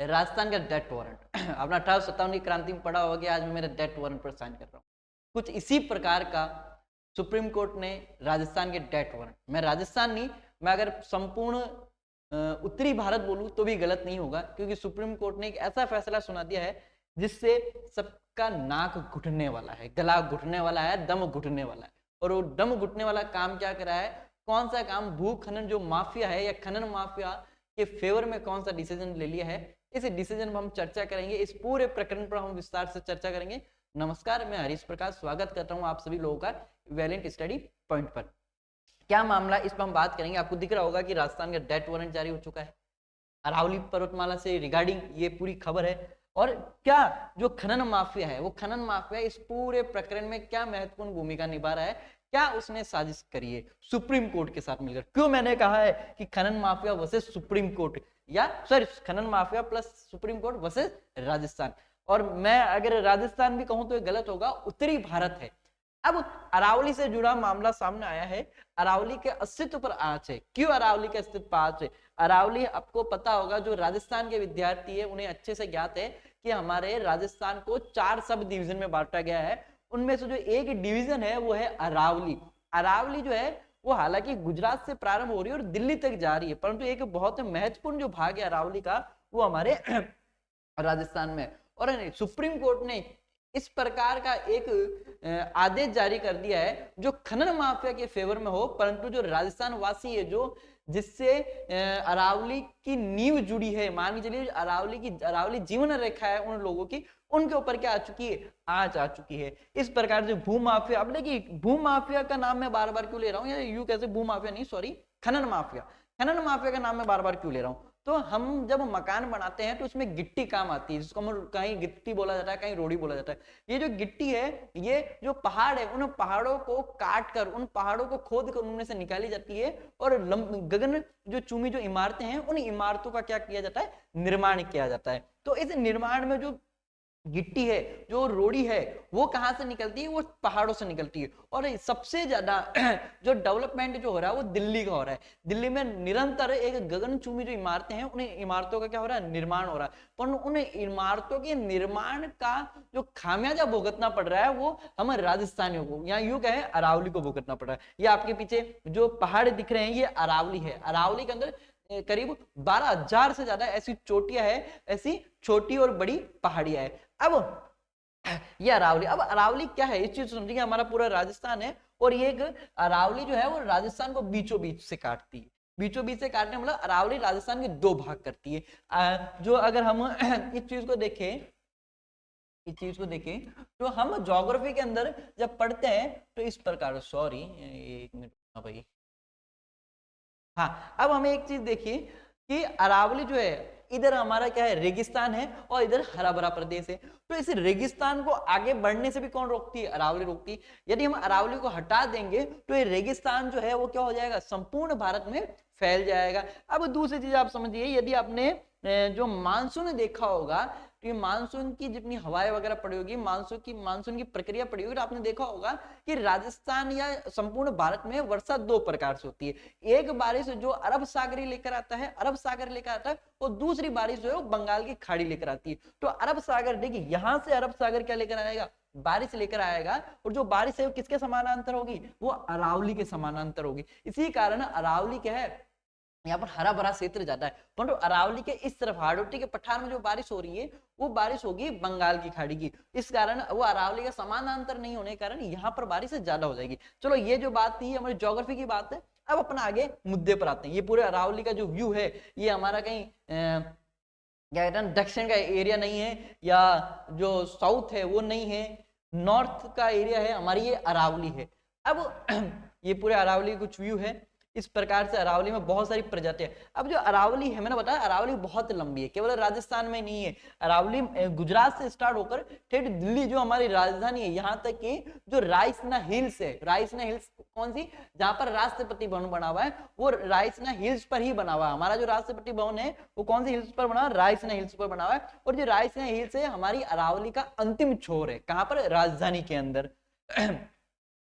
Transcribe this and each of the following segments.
राजस्थान का death warrant अपना 1857 की क्रांति में पढ़ा होगा कि आज मैं मेरे डेथ वारंट पर साइन कर रहा हूँ। कुछ इसी प्रकार का सुप्रीम कोर्ट ने राजस्थान के डेथ वारंट, मैं राजस्थान नहीं, मैं अगर संपूर्ण उत्तरी भारत बोलूं तो भी गलत नहीं होगा, क्योंकि सुप्रीम कोर्ट ने एक ऐसा फैसला सुना दिया है जिससे सबका नाक घुटने वाला है, गला घुटने वाला है, दम घुटने वाला है। और वो दम घुटने वाला काम क्या करा है, कौन सा काम, भू खनन जो माफिया है या खनन माफिया के फेवर में कौन सा डिसीजन ले लिया है, इस डिसीजन पर हम चर्चा करेंगे। इस पूरे प्रकरण पर हम विस्तार से चर्चा करेंगे। नमस्कार, मैं हरीश प्रकाश स्वागत करता हूं आप सभी लोगों का वैलेंट स्टडी पॉइंट पर। क्या मामला, इस पर हम बात करेंगे। आपको दिख रहा होगा कि राजस्थान का डेथ वारंट जारी हो चुका है अरावली पर्वतमाला से रिगार्डिंग, ये पूरी खबर है। और क्या जो खनन माफिया है, वो खनन माफिया इस पूरे प्रकरण में क्या महत्वपूर्ण भूमिका निभा रहा है, क्या उसने साजिश करी है सुप्रीम कोर्ट के साथ मिलकर। क्यों मैंने कहा है कि खनन माफिया वर्सेस सुप्रीम कोर्ट, या सॉरी खनन mafia plus supreme court versus Rajasthan. और मैं अगर राजस्थान भी कहूं तो ये गलत होगा, उत्तरी भारत है। अब अरावली से जुड़ा मामला सामने आया है, अरावली के अस्तित्व पर आंच है। क्यों अरावली के अस्तित्व पर आंच है? अरावली, आपको पता होगा, जो राजस्थान के विद्यार्थी है उन्हें अच्छे से ज्ञात है कि हमारे राजस्थान को 4 सब डिवीजन में बांटा गया है। उनमें से जो एक डिवीजन है वो है अरावली। अरावली जो है वो हालांकि गुजरात से प्रारंभ हो रही है और दिल्ली तक जा रही है, परंतु एक बहुत महत्वपूर्ण जो भाग है अरावली का वो हमारे राजस्थान में। और सुप्रीम कोर्ट ने इस प्रकार का एक आदेश जारी कर दिया है जो खनन माफिया के फेवर में हो, परंतु जो राजस्थान वासी है, जो जिससे अरावली की नींव जुड़ी है, मान के चलिए अरावली जीवन रेखा है उन लोगों की, उनके ऊपर क्या आ चुकी है, आंच आ चुकी है। इस प्रकार से भू माफिया, अब देखिए भू माफिया का नाम मैं बार बार क्यों ले रहा हूँ, या यूं कैसे भू माफिया नहीं, सॉरी खनन माफिया, खनन माफिया का नाम मैं बार बार क्यों ले रहा हूँ। तो हम जब मकान बनाते हैं तो उसमें गिट्टी काम आती है, जिसको हम कहीं गिट्टी बोला जाता है, कहीं रोड़ी बोला जाता है। ये जो गिट्टी है, ये जो पहाड़ है, उन पहाड़ों को काट कर, उन पहाड़ों को खोद कर उनमें से निकाली जाती है और गगन जो चूमी जो इमारतें हैं, उन इमारतों का क्या किया जाता है, निर्माण किया जाता है। तो इस निर्माण में जो गिट्टी है, जो रोड़ी है, वो कहां से निकलती है, वो पहाड़ों से निकलती है। और सबसे ज्यादा जो डेवलपमेंट जो हो रहा है वो दिल्ली का हो रहा है। दिल्ली में निरंतर एक गगनचुंबी जो इमारतें हैं, उन इमारतों का क्या हो रहा है, निर्माण हो रहा है। पर उन इमारतों के निर्माण का जो खामियाजा भुगतना पड़ रहा है वो हम राजस्थानियों को, या यूं कहें अरावली को भुगतना पड़ रहा है। ये आपके पीछे जो पहाड़ दिख रहे हैं ये अरावली है। अरावली के अंदर करीब 12,000 से ज्यादा ऐसी चोटियां है, ऐसी छोटी और बड़ी पहाड़ियां है। अब ये अरावली, अब अरावली क्या है इस चीज समझिए, हमारा पूरा राजस्थान है और ये एक अरावली जो है वो राजस्थान को बीचों बीच से काटती है। बीचों बीच से काटने मतलब अरावली राजस्थान के 2 भाग करती है। जो अगर हम इस चीज को देखें, तो हम ज्योग्राफी के अंदर जब पढ़ते हैं तो इस प्रकार, सॉरी एक मिनट भाई, हाँ, अब हमें एक चीज देखिए कि अरावली जो है, इधर हमारा क्या है, रेगिस्तान है और इधर हरा भरा प्रदेश है। तो इस रेगिस्तान को आगे बढ़ने से भी कौन रोकती है, अरावली रोकती है। यदि हम अरावली को हटा देंगे तो ये रेगिस्तान जो है वो क्या हो जाएगा, संपूर्ण भारत में फैल जाएगा। अब दूसरी चीज आप समझिए, यदि आपने जो मानसून देखा होगा, तो ये मानसून की जितनी हवाएं वगैरह पड़ी होगी, मानसून की प्रक्रिया पड़ी होगी, तो आपने देखा होगा कि राजस्थान या संपूर्ण भारत में वर्षा 2 प्रकार से होती है। एक बारिश जो अरब सागर लेकर आता है, और दूसरी बारिश जो है वो बंगाल की खाड़ी लेकर आती है। तो अरब सागर, देखिए यहां से अरब सागर क्या लेकर आएगा, बारिश लेकर आएगा, और जो बारिश है वो किसके समानांतर होगी, वो अरावली के समानांतर होगी। इसी कारण अरावली क्या है, यहाँ पर हरा भरा क्षेत्र ज्यादा है। परंतु अरावली के इस तरफ हाड़ोटी के पठार में जो बारिश हो रही है वो बारिश होगी बंगाल की खाड़ी की, इस कारण वो अरावली का समानांतर नहीं होने के कारण यहाँ पर बारिश ज्यादा हो जाएगी। चलो, ये जो बात थी हमारी ज्योग्राफी की बात है। अब अपना आगे मुद्दे पर आते हैं। ये पूरे अरावली का जो व्यू है, ये हमारा कहीं क्या कहते हैं, दक्षिण का एरिया नहीं है, या जो साउथ है वो नहीं है, नॉर्थ का एरिया है, हमारी ये अरावली है। अब ये पूरे अरावली कुछ व्यू है। इस प्रकार से अरावली में बहुत सारी प्रजातियां। अब जो अरावली है, मैंने बताया अरावली बहुत लंबी है, केवल राजस्थान में नहीं है। अरावली गुजरात से स्टार्ट होकर ठेठ दिल्ली जो हमारी राजधानी है, यहाँ तक कि जो रायसीना हिल्स है, रायसीना हिल्स कौन सी, जहां पर राष्ट्रपति भवन बना हुआ है, वो रायसीना हिल्स पर ही बना हुआ है। हमारा जो राष्ट्रपति भवन है वो कौन सी हिल्स पर बना हुआ है, रायसीना हिल्स पर बना हुआ है। और जो रायसीना हिल्स है हमारी अरावली का अंतिम छोर है, कहां पर, राजधानी के अंदर।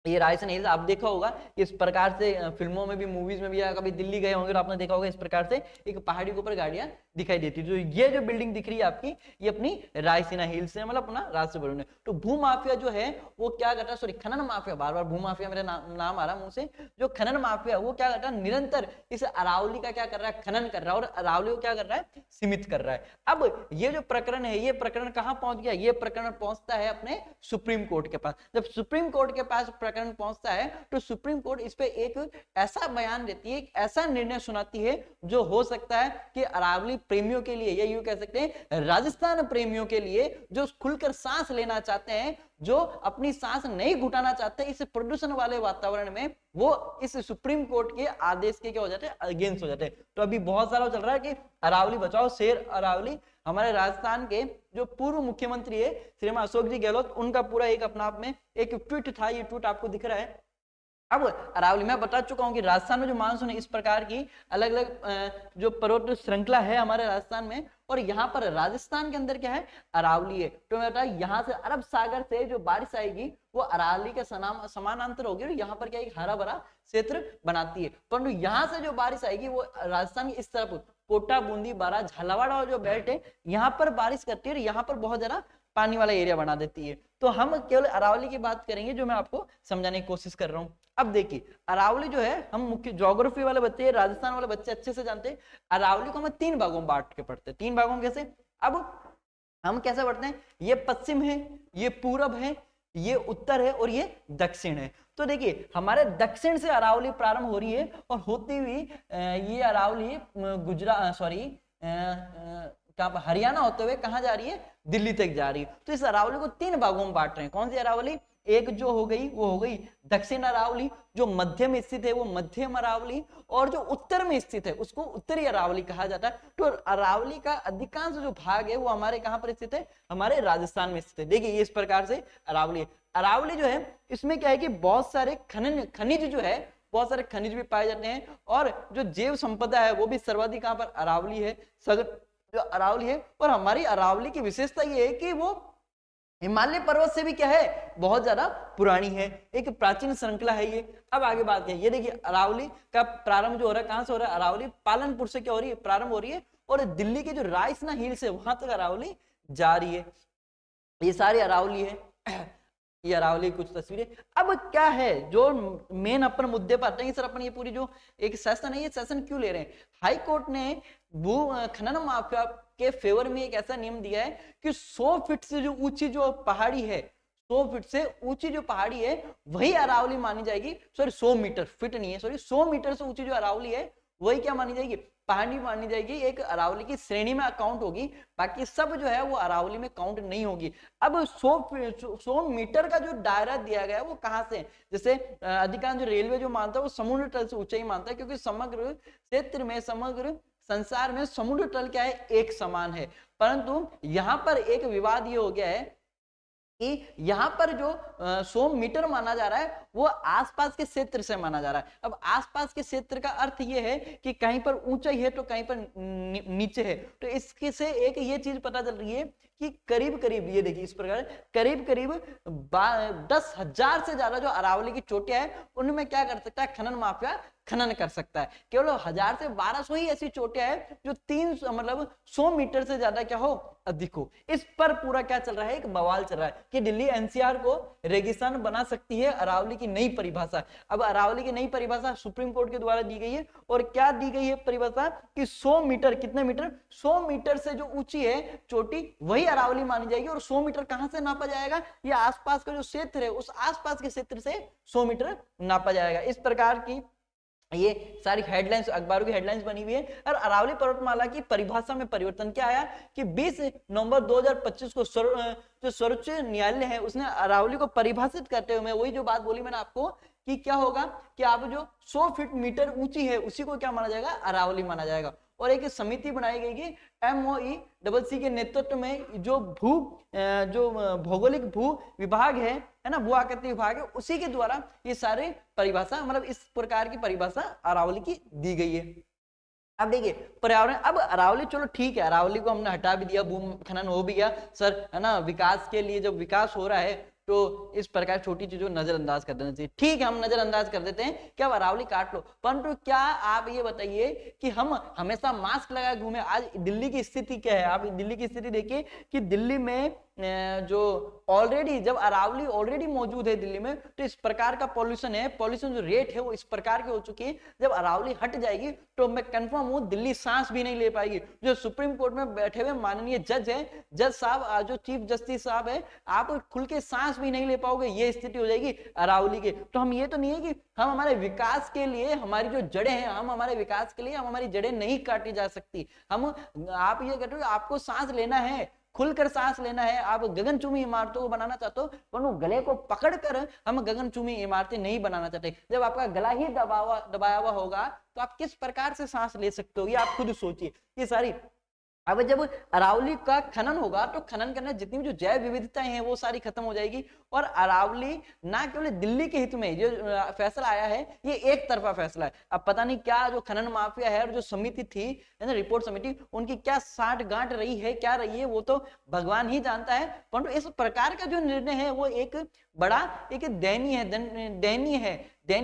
ये राजस्थान हिल्स आप देखा होगा इस प्रकार से फिल्मों में भी, मूवीज में भी, या कभी दिल्ली गए होंगे तो आपने देखा होगा इस प्रकार से एक पहाड़ी के ऊपर गाड़ियां दिखाई देती है। तो ये जो बिल्डिंग दिख रही है आपकी, ये अपनी रायसीना हिल्स है, मतलब अपना राष्ट्रीय उद्यान है। तो भूमाफिया जो है वो क्या करता है, सॉरी खनन माफिया, बार बार भूमाफिया मेरा नाम आ रहा मुंह से, जो खनन माफिया वो क्या करता है, निरंतर इस अरावली का क्या कर रहा है, खनन कर रहा है, और अरावली को क्या कर रहा है, सीमित कर रहा है। अब ये जो प्रकरण है, ये प्रकरण कहां पहुंच गया, ये प्रकरण पहुंचता है अपने सुप्रीम कोर्ट के पास। जब सुप्रीम कोर्ट के पास प्रकरण पहुंचता है तो सुप्रीम कोर्ट इस पे एक ऐसा बयान देती है, एक ऐसा निर्णय सुनाती है जो हो सकता है कि अरावली प्रेमियों के लिए, या यूं कह सकते हैं राजस्थान प्रेमियों के लिए, जो खुलकर सांस लेना चाहते हैं, जो अपनी सांस नहीं घुटाना चाहते इस प्रदूषण वाले वातावरण में, वो इस सुप्रीम कोर्ट के आदेश के क्या हो जाते हैं, अगेंस्ट हो जाते हैं। तो अभी बहुत सारा चल रहा है कि अरावली बचाओ, शेर अरावली। हमारे राजस्थान के जो पूर्व मुख्यमंत्री है श्रीमान अशोक जी गहलोत, उनका पूरा एक अपना आप में एक ट्वीट था, ये ट्वीट आपको दिख रहा है। अब अरावली मैं बता चुका हूं कि राजस्थान में जो मानसून है इस प्रकार की अलग अलग जो पर्वत श्रृंखला है हमारे राजस्थान में, और यहाँ पर राजस्थान के अंदर क्या है, अरावली है। तो मैं बता, यहाँ से अरब सागर से जो बारिश आएगी वो अरावली के समानांतर होगी, और यहाँ पर क्या एक हरा भरा क्षेत्र बनाती है। परंतु यहाँ से जो बारिश आएगी वो राजस्थान की इस तरफ कोटा, बूंदी, बारा, झालावाड़ जो बेल्ट है यहाँ पर बारिश करती है, और यहाँ पर बहुत ज्यादा पानी वाला एरिया बना देती है। तो हम केवल अरावली की बात करेंगे, जो मैं आपको समझाने की कोशिश कर रहा हूँ। अब देखिए अरावली जो है, हम मुख्य ज्योग्राफी वाले बच्चे, राजस्थान वाले बच्चे अच्छे से जानते हैं, अरावली को हम 3 भागों में बांट के पढ़ते हैं। 3 भागों में कैसे, अब हम कैसे पढ़ते हैं, ये पश्चिम है, ये पूरब है, ये उत्तर है, और ये दक्षिण है। तो देखिए हमारे दक्षिण से अरावली प्रारंभ हो रही है, और होती हुई ये अरावली गुजरात, सॉरी हरियाणा होते हुए कहां जा रही है, दिल्ली तक जा रही है। तो इस अरावली को 3 भागों में बांट रहे हैं। कौन सी अरावली, एक जो हो गई वो हो गई दक्षिण अरावली, जो मध्य में स्थित है वो मध्यम अरावली, और जो उत्तर में स्थित है उसको उत्तरी अरावली कहा जाता है। तो अरावली का अधिकांश जो भाग है वो हमारे कहां पर स्थित है, हमारे राजस्थान में स्थित है। देखिए ये इस प्रकार से अरावली है। अरावली जो है इसमें क्या है कि बहुत सारे खनिज जो है, बहुत सारे खनिज भी पाए जाते हैं, और जो जैव संपदा है वो भी सर्वाधिक कहां पर, अरावली है, जो अरावली है। और हमारी अरावली की विशेषता ये है कि वो हिमालय पर्वत से भी क्या है, बहुत ज्यादा पुरानी है, एक प्राचीन श्रृंखला है ये। अब आगे बात है, ये देखिए अरावली का प्रारंभ जो हो रहा है, कहां से हो रहा है, अरावली पालनपुर से क्या हो रही है, प्रारंभ हो रही है, और दिल्ली के जो रायसीना हिल्स है वहां तक अरावली जा रही है। ये सारी अरावली है, ये अरावली कुछ तस्वीरें। अब क्या है जो मेन अपन मुद्दे पर आते हैं, सर अपन ये पूरी जो एक सेशन है, ये सेशन क्यों ले रहे हैं, हाई कोर्ट ने भू खनन माफिया के फेवर में एक ऐसा नियम दिया है कि 100 फीट से जो ऊंची जो पहाड़ी है, 100 फीट से ऊंची जो पहाड़ी है वही अरावली मानी जाएगी। सॉरी 100 मीटर, फीट नहीं है, सॉरी 100 मीटर से ऊंची जो अरावली है वही क्या मानी जाएगी, पहाड़ी मानी जाएगी, एक अरावली की श्रेणी में काउंट होगी। बाकी सब जो है वो अरावली में काउंट नहीं होगी। अब 100 मीटर का जो दायरा दिया गया है वो कहां से, जैसे अधिकांश जो रेलवे जो मानता है वो समुद्र तल से ऊंचाई मानता है, क्योंकि समग्र क्षेत्र में, समग्र संसार में समुद्र तल क्या है, एक समान है। परंतु यहां पर एक विवाद ये हो गया है कि यहाँ पर जो 100 मीटर माना जा रहा है वो आसपास के क्षेत्र से माना जा रहा है। अब आसपास के क्षेत्र का अर्थ ये है कि कहीं पर ऊंचाई है तो कहीं पर नीचे है। तो इसके से एक ये चीज पता चल रही है कि करीब करीब, ये देखिए इस प्रकार करीब करीब 10,000 से ज्यादा जो अरावली की चोटियां है उनमें क्या कर सकता है, खनन माफिया खनन कर सकता है। केवल 1000 से 1200 ही ऐसी चोटियां है जो 300 मतलब 100 मीटर से ज्यादा क्या हो, अधिक हो। इस पर पूरा क्या चल रहा है, एक बवाल चल रहा है कि दिल्ली एनसीआर को रेगिस्तान बना सकती है, अरावली की नई परिभाषा। अब अरावली की नई परिभाषा सुप्रीम कोर्ट के द्वारा दी गई है, और क्या दी गई है परिभाषा कि 100 मीटर, कितने मीटर, 100 मीटर से जो ऊंची है चोटी वही अरावली मानी जाएगी। और 100 मीटर कहां से नापा जाएगा, ये आसपास का जो क्षेत्र है उस आसपास के क्षेत्र से 100 मीटर नापा जाएगा। इस प्रकार की ये सारी हेडलाइंस, अखबारों की हेडलाइंस बनी हुई है। और अरावली पर्वतमाला की परिभाषा में परिवर्तन क्या आया कि 20 नवंबर 2025 को जो सर्वोच्च न्यायालय है उसने अरावली को परिभाषित करते हुए वही जो बात बोली मैंने आपको कि क्या होगा कि आप जो 100 फीट मीटर ऊंची है उसी को क्या माना जाएगा, अरावली माना जाएगा। और एक समिति बनाई गई कि MOECC के नेतृत्व में जो भौगोलिक भू विभाग है ना, भू आकृति विभाग है, उसी के द्वारा ये सारे परिभाषा, मतलब इस प्रकार की परिभाषा अरावली की दी गई है। अब देखिए पर्यावरण, अब अरावली चलो ठीक है, अरावली को हमने हटा भी दिया, भू खनन हो भी गया सर, है ना, विकास के लिए जब विकास हो रहा है तो इस प्रकार छोटी चीजों को नजरअंदाज कर देना चाहिए। ठीक है, हम नजरअंदाज कर देते हैं कि अब अरावली काट लो, परंतु क्या आप ये बताइए कि हम हमेशा मास्क लगाए घूमे? आज दिल्ली की स्थिति क्या है? आप दिल्ली की स्थिति देखिए कि दिल्ली में जो ऑलरेडी जब अरावली ऑलरेडी मौजूद है दिल्ली में, तो इस प्रकार का पॉल्यूशन है, पॉल्यूशन जो रेट है वो इस प्रकार की हो चुकी है, जब अरावली हट जाएगी तो मैं कंफर्म हूं दिल्ली सांस भी नहीं ले पाएगी। जो सुप्रीम कोर्ट में बैठे हुए माननीय जज है, जज साहब, जो चीफ जस्टिस साहब है, आप खुल के सांस भी नहीं ले पाओगे, ये स्थिति हो जाएगी अरावली के। तो हम ये तो नहीं है कि हम हमारे विकास के लिए हमारी जो जड़ें हैं, हम हमारे विकास के लिए हम हमारी जड़ें नहीं काटी जा सकती। हम आप ये कहते हो आपको सांस लेना है, खुलकर सांस लेना है, आप गगनचुंबी इमारतों को बनाना चाहते हो, पर वो गले को पकड़कर हम गगनचुंबी इमारतें नहीं बनाना चाहते। जब आपका गला ही दबाया हुआ होगा तो आप किस प्रकार से सांस ले सकते हो, ये आप खुद सोचिए। ये सारी अब जब अरावली का खनन होगा तो खनन करने जितनी भी जो जैव विविधताएं हैं वो सारी खत्म हो जाएगी, और अरावली ना केवल दिल्ली के हित में जो फैसला आया है ये एक तरफा फैसला है। अब पता नहीं क्या जो खनन माफिया है और जो समिति थी रिपोर्ट समिति, उनकी क्या साठ गांठ रही है, क्या रही है, वो तो भगवान ही जानता है। परंतु इस प्रकार का जो निर्णय है वो एक बड़ा एक दयनीय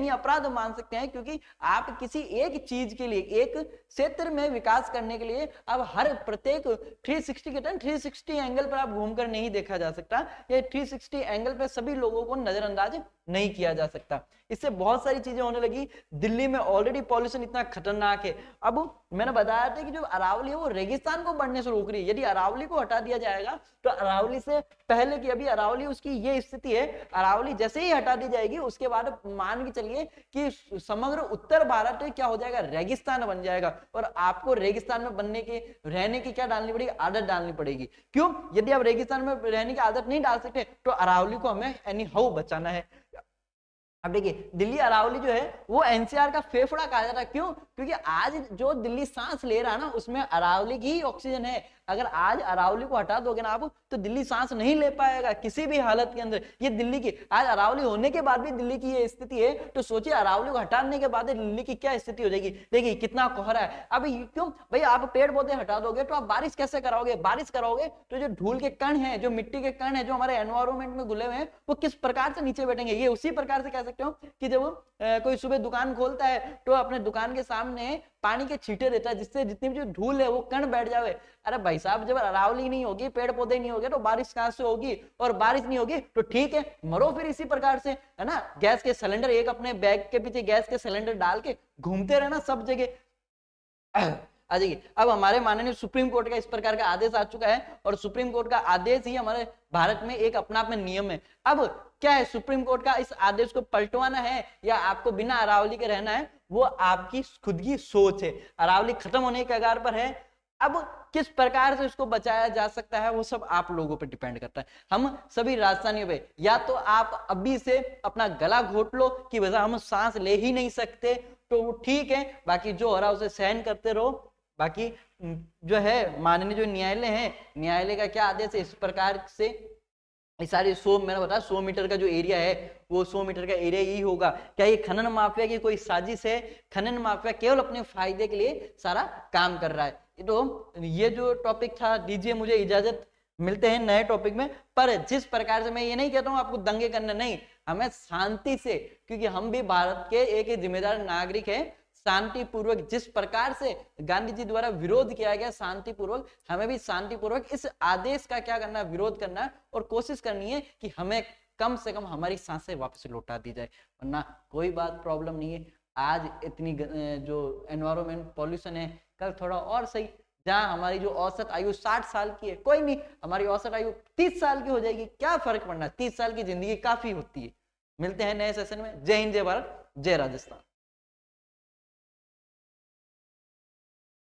अपराध मान सकते हैं, क्योंकि आप किसी एक चीज के लिए, एक क्षेत्र में विकास करने के लिए अब हर प्रत्येक 360 एंगल पर आप घूमकर नहीं देखा जा सकता, ये 360 एंगल पर सभी लोगों को नजरअंदाज नहीं किया जा सकता। इससे बहुत सारी चीजें होने लगी। दिल्ली में ऑलरेडी पॉल्यूशन इतना खतरनाक है, अब मैंने बताया था कि जो अरावली है वो रेगिस्तान को बढ़ने से रोक रही है। यदि अरावली को हटा दिया जाएगा तो अरावली से पहले की अभी अरावली उसकी ये स्थिति है, अरावली जैसे ही हटा दी जाएगी उसके बाद मान के चलिए कि समग्र उत्तर भारत क्या हो जाएगा, रेगिस्तान बन जाएगा। और आपको रेगिस्तान में बनने के रहने की क्या डालनी पड़ेगी, आदत डालनी पड़ेगी। क्यों? यदि आप रेगिस्तान में रहने की आदत नहीं डाल सकते तो अरावली को हमें एनी हाउ बचाना है। अब देखिए दिल्ली अरावली जो है वो एनसीआर का फेफड़ा कहा जाता है। क्यों? क्योंकि आज जो दिल्ली सांस ले रहा है ना उसमें अरावली की ही ऑक्सीजन है। अगर आज अरावली को हटा दोगे ना आप तो दिल्ली सांस नहीं ले पाएगा किसी भी हालत के अंदर। ये दिल्ली की आज अरावली होने के बाद भी दिल्ली की ये स्थिति है, तो सोचिए अरावली को हटाने के बाद दिल्ली की क्या स्थिति हो जाएगी। देखिए कितना कोहरा है। अब क्यों भाई, आप पेड़ पौधे हटा दोगे तो आप बारिश कैसे कराओगे? बारिश कराओगे तो जो धूल के कण है, जो मिट्टी के कण है, जो हमारे एनवायरमेंट में घुले हुए हैं, वो किस प्रकार से नीचे बैठेंगे। ये उसी प्रकार से कह सकते हो कि जब कोई सुबह दुकान खोलता है तो अपने दुकान के सामने पानी के छींटे देता है, जिससे जितनी भी जो धूल है वो कण बैठ जावे। अरे भाई साहब, जब अरावली नहीं होगी, पेड़ पौधे नहीं होंगे तो बारिश कहां से होगी? और बारिश नहीं होगी तो ठीक है, मरो फिर इसी प्रकार से, है ना। गैस के सिलेंडर, एक अपने बैग के पीछे गैस के सिलेंडर डाल के घूमते रहना सब जगह। आ जाइए, अब हमारे माननीय सुप्रीम कोर्ट का इस प्रकार का आदेश आ चुका है, और सुप्रीम कोर्ट का आदेश ही हमारे भारत में एक अपना आप में नियम है। अब क्या है, सुप्रीम कोर्ट का इस आदेश को पलटवाना है या आपको बिना अरावली के रहना है, वो आपकी खुद की सोच है। अरावली खत्म होने के कगार पर है, अब किस प्रकार से उसको बचाया जा सकता है वो सब आप लोगों पर डिपेंड करता है। हम सभी राजस्थानियों पे, या तो आप अभी से अपना गला घोट लो कि वजह हम सांस ले ही नहीं सकते, तो ठीक है, बाकी जो हो रहा है उसे सहन करते रहो। बाकी जो है माननीय जो न्यायालय है, न्यायालय का क्या आदेश है, इस प्रकार से सारी 100, मैंने बताया 100 मीटर का जो एरिया है वो 100 मीटर का एरिया ही होगा। क्या ये खनन माफिया की कोई साजिश है? खनन माफिया केवल अपने फायदे के लिए सारा काम कर रहा है। तो ये जो टॉपिक था, दीजिए मुझे इजाजत, मिलते हैं नए टॉपिक में। पर जिस प्रकार से, मैं ये नहीं कहता हूं आपको दंगे करना, नहीं, हमें शांति से, क्योंकि हम भी भारत के एक जिम्मेदार नागरिक है, शांतिपूर्वक, जिस प्रकार से गांधी जी द्वारा विरोध किया गया शांतिपूर्वक, हमें भी शांतिपूर्वक इस आदेश का क्या करना, विरोध करना, और कोशिश करनी है कि हमें कम से कम हमारी सांसें वापस लौटा दी जाए। वरना कोई बात प्रॉब्लम नहीं है। आज इतनी जो एनवायरमेंट पॉल्यूशन है, कल थोड़ा और सही, जहां हमारी जो औसत आयु 60 साल की है, कोई नहीं, हमारी औसत आयु 30 साल की हो जाएगी, क्या फर्क पड़ना, 30 साल की जिंदगी काफी होती है। मिलते हैं नए सेशन में। जय हिंद, जय भारत, जय राजस्थान।